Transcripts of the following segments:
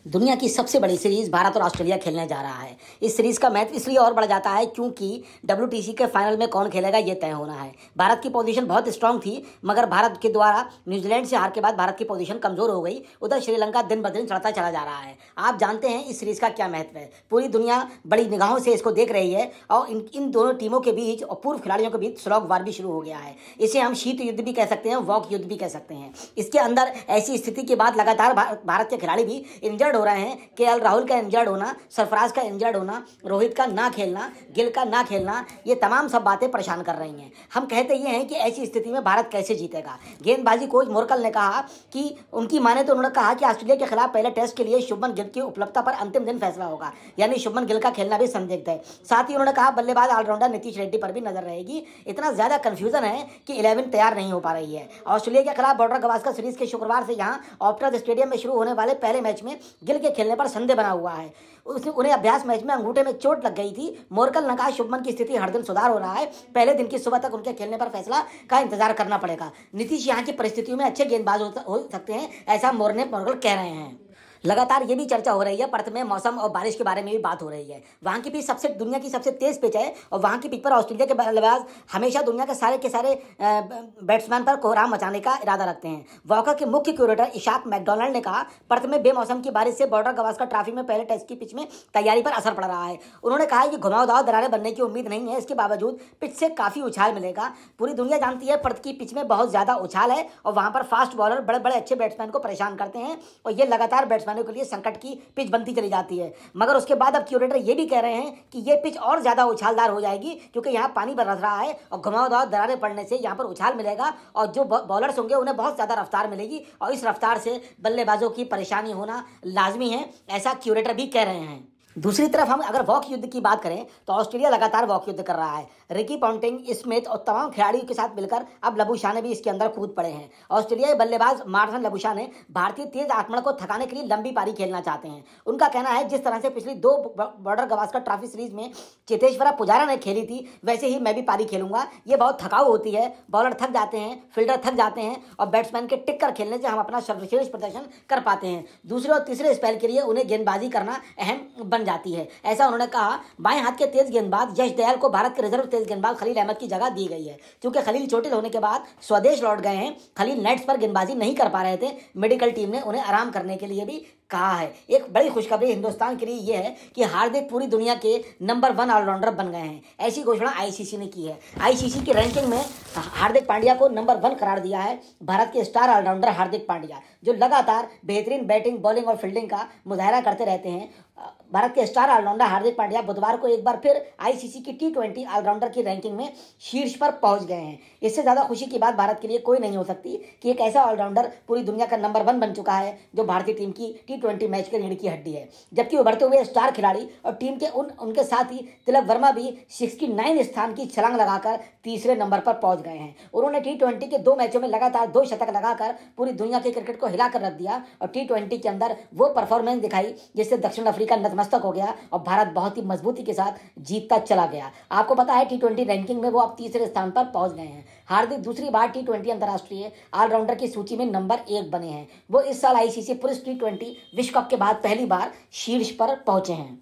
दुनिया की सबसे बड़ी सीरीज भारत और ऑस्ट्रेलिया खेलने जा रहा है। इस सीरीज का मैच इसलिए और बढ़ जाता है क्योंकि WTC के फाइनल में कौन खेलेगा ये तय होना है। भारत की पोजीशन बहुत स्ट्रांग थी, मगर भारत के द्वारा न्यूजीलैंड से हार के बाद भारत की पोजीशन कमजोर हो गई। उधर श्रीलंका दिन ब दिन चढ़ता चला जा रहा है। आप जानते हैं इस सीरीज का क्या महत्व है। पूरी दुनिया बड़ी निगाहों से इसको देख रही है और इन दोनों टीमों के बीच और पूर्व खिलाड़ियों के बीच स्लॉग वार भी शुरू हो गया है। इसे हम शीत युद्ध भी कह सकते हैं, वॉक युद्ध भी कह सकते हैं। इसके अंदर ऐसी स्थिति के बाद लगातार भारत के खिलाड़ी भी इंजर्ड हो रहे हैं। केएल राहुल का इंजर्ड होना, सरफराज का इंजर्ड होना, रोहित का ना खेलना, गिल का ना खेलना, ये तमाम सब बातें परेशान कर रही हैं। हम कहते ये हैं कि ऐसी स्थिति में भारत कैसे जीतेगा। गेंदबाजी कोच मोरकल ने कहा कि उनकी माने तो उन्होंने कहा कि ऑस्ट्रेलिया के खिलाफ पहले टेस्ट के लिए शुभमन गिल की उपलब्धता पर अंतिम दिन फैसला होगा, यानी शुभमन गिल का खेलना भी संदिग्ध है। साथ ही उन्होंने कहा बल्लेबाज ऑलराउंडर नीतीश रेड्डी पर भी नजर रहेगी। इतना ज्यादा कंफ्यूजन है कि 11 तैयार नहीं हो पा रही है। ऑस्ट्रेलिया के खिलाफ बॉर्डर गवास्कर सीरीज के शुक्रवार से यहां ऑप्टा स्टेडियम में शुरू होने वाले पहले मैच में गिल के खेलने पर संदेह बना हुआ है। उन्हें अभ्यास मैच में अंगूठे में चोट लग गई थी। मोरकल ने कहा शुभमन की स्थिति हर दिन सुधार हो रहा है, पहले दिन की सुबह तक उनके खेलने पर फैसला का इंतजार करना पड़ेगा। नीतीश यहाँ की परिस्थितियों में अच्छे गेंदबाज हो सकते हैं, ऐसा मोरकल कह रहे हैं। लगातार ये भी चर्चा हो रही है, पर्थ में मौसम और बारिश के बारे में भी बात हो रही है। वहाँ की पिच दुनिया की सबसे तेज पिच है और वहाँ की पिच पर ऑस्ट्रेलिया के बल्लेबाज हमेशा दुनिया के सारे बैट्समैन पर कोहराम मचाने का इरादा रखते हैं। वॉकर के मुख्य क्यूरेटर इशाक मैकडोनाल्ड ने कहा पर्थ में बेमौसम की बारिश से बॉर्डर गवास्कर ट्रॉफी में पहले टेस्ट की पिच में तैयारी पर असर पड़ रहा है। उन्होंने कहा कि घुमावदार दरारें बनने की उम्मीद नहीं है, इसके बावजूद पिच से काफी उछाल मिलेगा। पूरी दुनिया जानती है पर्थ की पिच में बहुत ज्यादा उछाल है और वहां पर फास्ट बॉलर बड़े बड़े अच्छे बैट्समैन को परेशान करते हैं और ये लगातार बैट्समैनों के लिए संकट की पिच बनती चली जाती है। मगर उसके बाद अब क्यूरेटर ये भी कह रहे हैं कि ये पिच और ज्यादा उछालदार हो जाएगी क्योंकि यहाँ पानी बरस रहा है और घुमावदार दरारें पड़ने से यहाँ पर उछाल मिलेगा और जो बॉलर्स होंगे उन्हें बहुत ज्यादा रफ्तार मिलेगी और इस रफ्तार से बल्लेबाजों की परेशानी होना लाजमी है, ऐसा क्यूरेटर भी कह रहे हैं। दूसरी तरफ हम अगर वॉक युद्ध की बात करें तो ऑस्ट्रेलिया लगातार वॉक युद्ध कर रहा है। रिकी पॉन्टिंग, स्मिथ और तमाम खिलाड़ियों के साथ मिलकर अब लबूशाने भी इसके अंदर कूद पड़े हैं। ऑस्ट्रेलियाई बल्लेबाज मार्टिन लबूशाने भारतीय तेज आक्रमण को थकाने के लिए लंबी पारी खेलना चाहते हैं। उनका कहना है जिस तरह से पिछली 2 बॉर्डर गवास्कर ट्रॉफी सीरीज में चेतेश्वरा पुजारा ने खेली थी वैसे ही मैं भी पारी खेलूंगा। ये बहुत थकाऊ होती है, बॉलर थक जाते हैं, फील्डर थक जाते हैं और बैट्समैन के टिक कर खेलने से हम अपना सर्वश्रेष्ठ प्रदर्शन कर पाते हैं। दूसरे और तीसरे स्पेल के लिए उन्हें गेंदबाजी करना अहम बन जाती है, ऐसा उन्होंने कहा। बाएं हाथ के तेज गेंदबाज यश दयाल को भारत के रिजर्व तेज गेंदबाज खलील अहमद की जगह दी गई है क्योंकि खलील चोटिल होने के बाद स्वदेश लौट गए हैं। खलील नेट्स पर गेंदबाजी नहीं कर पा रहे थे, मेडिकल टीम ने उन्हें आराम करने के लिए भी कहा है। एक बड़ी खुशखबरी हिंदुस्तान के लिए यह है कि हार्दिक पूरी दुनिया के नंबर 1 ऑलराउंडर बन गए हैं, ऐसी घोषणा आईसीसी ने की है। आईसीसी की रैंकिंग में हार्दिक पांड्या को नंबर 1 करार दिया है। भारत के स्टार ऑलराउंडर हार्दिक पांड्या जो लगातार बेहतरीन बैटिंग, बॉलिंग और फील्डिंग का मुजाहरा करते रहते हैं। भारत के स्टार ऑलराउंडर हार्दिक पांड्या बुधवार को एक बार फिर आईसीसी की T20 ऑलराउंडर की रैंकिंग में शीर्ष पर पहुंच गए हैं। इससे ज्यादा खुशी की बात भारत के लिए कोई नहीं हो सकती कि एक ऐसा ऑलराउंडर पूरी दुनिया का नंबर 1 बन चुका है जो भारतीय टीम की T20 मैच के रीढ़ की हड्डी है। जबकि उभरते हुए स्टार खिलाड़ी और टीम के उनके साथ ही तिलक वर्मा भी 69 स्थान की छलांग लगाकर तीसरे नंबर पर पहुंच गए हैं। उन्होंने T20 के 2 मैचों में लगातार 2 शतक लगाकर पूरी दुनिया के क्रिकेट को हिलाकर रख दिया और T20 के अंदर वो परफॉर्मेंस दिखाई जिससे दक्षिण अफ्रीका नतमस्तक हो गया और भारत बहुत ही मजबूती के साथ जीतता चला गया। आपको पता है T20 रैंकिंग में वो अब तीसरे स्थान पर पहुंच गए हैं। हार्दिक दूसरी बार T20 अंतर्राष्ट्रीय ऑलराउंडर की सूची में नंबर 1 बने हैं। वो इस साल आईसीसी पुरुष T20 विश्व कप के बाद पहली बार शीर्ष पर पहुंचे हैं।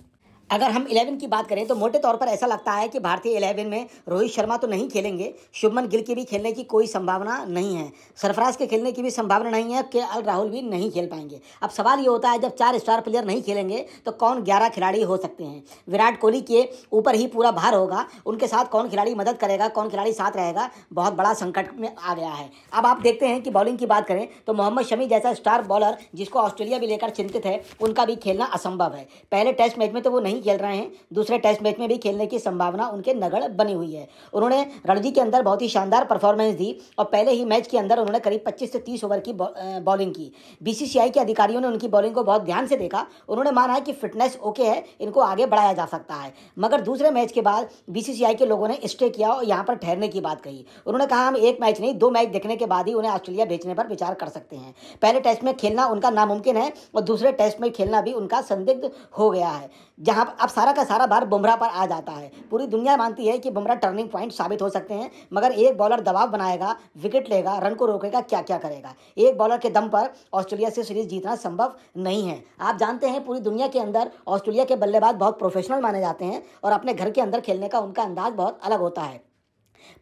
अगर हम 11 की बात करें तो मोटे तौर पर ऐसा लगता है कि भारतीय 11 में रोहित शर्मा तो नहीं खेलेंगे, शुभमन गिल के भी खेलने की कोई संभावना नहीं है, सरफराज के खेलने की भी संभावना नहीं है, केएल राहुल भी नहीं खेल पाएंगे। अब सवाल ये होता है जब 4 स्टार प्लेयर नहीं खेलेंगे तो कौन 11 खिलाड़ी हो सकते हैं। विराट कोहली के ऊपर ही पूरा भार होगा, उनके साथ कौन खिलाड़ी मदद करेगा, कौन खिलाड़ी साथ रहेगा, बहुत बड़ा संकट में आ गया है। अब आप देखते हैं कि बॉलिंग की बात करें तो मोहम्मद शमी जैसा स्टार बॉलर जिसको ऑस्ट्रेलिया भी लेकर चिंतित है, उनका भी खेलना असंभव है। पहले टेस्ट मैच में तो वो नहीं खेल रहे हैं, दूसरे टेस्ट मैच में भी खेलने की संभावना उनके नगड़ बनी हुई है। उन्होंने रणजी के अंदर बहुत ही शानदार परफॉर्मेंस दी और पहले ही मैच के अंदर उन्होंने करीब 25 से 30 ओवर की बॉलिंग की। बीसीसीआई के अधिकारियों ने उनकी बॉलिंग को बहुत ध्यान से देखा, उन्होंने माना है कि फिटनेस ओके है, इनको आगे बढ़ाया जा सकता है। मगर दूसरे मैच के बाद बीसीसीआई के लोगों ने स्टे किया और यहाँ पर ठहरने की बात कही। उन्होंने कहा हम 1 मैच नहीं 2 मैच देखने के बाद ही उन्हें ऑस्ट्रेलिया भेजने पर विचार कर सकते हैं। पहले टेस्ट में खेलना उनका नामुमकिन है और दूसरे टेस्ट में खेलना भी उनका संदिग्ध हो गया है। जहां अब सारा का सारा भार बुमराह पर आ जाता है। पूरी दुनिया मानती है कि बुमराह टर्निंग पॉइंट साबित हो सकते हैं, मगर एक बॉलर दबाव बनाएगा, विकेट लेगा, रन को रोकेगा, क्या क्या करेगा। एक बॉलर के दम पर ऑस्ट्रेलिया से सीरीज जीतना संभव नहीं है। आप जानते हैं पूरी दुनिया के अंदर ऑस्ट्रेलिया के बल्लेबाज बहुत प्रोफेशनल माने जाते हैं और अपने घर के अंदर खेलने का उनका अंदाज बहुत अलग होता है।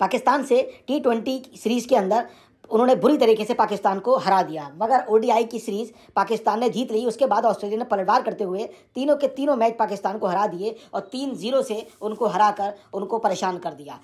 पाकिस्तान से T20 सीरीज के अंदर उन्होंने बुरी तरीके से पाकिस्तान को हरा दिया, मगर ओडीआई की सीरीज पाकिस्तान ने जीत ली। उसके बाद ऑस्ट्रेलिया ने पलटवार करते हुए तीनों के तीनों मैच पाकिस्तान को हरा दिए और 3-0 से उनको हराकर उनको परेशान कर दिया।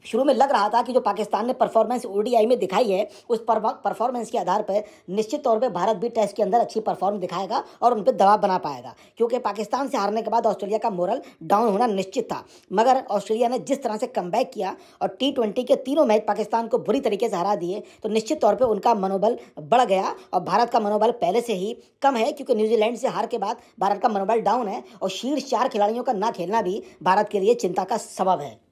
शुरू में लग रहा था कि जो पाकिस्तान ने परफॉर्मेंस ओडीआई में दिखाई है, उस परफॉर्मेंस के आधार पर निश्चित तौर पे भारत भी टेस्ट के अंदर अच्छी परफॉर्मेंस दिखाएगा और उन पर दबाव बना पाएगा, क्योंकि पाकिस्तान से हारने के बाद ऑस्ट्रेलिया का मोरल डाउन होना निश्चित था। मगर ऑस्ट्रेलिया ने जिस तरह से कमबैक किया और T20 के तीनों मैच पाकिस्तान को बुरी तरीके से हरा दिए, तो निश्चित तौर पर उनका मनोबल बढ़ गया और भारत का मनोबल पहले से ही कम है, क्योंकि न्यूजीलैंड से हार के बाद भारत का मनोबल डाउन है और शीर्ष 4 खिलाड़ियों का ना खेलना भी भारत के लिए चिंता का सबब है।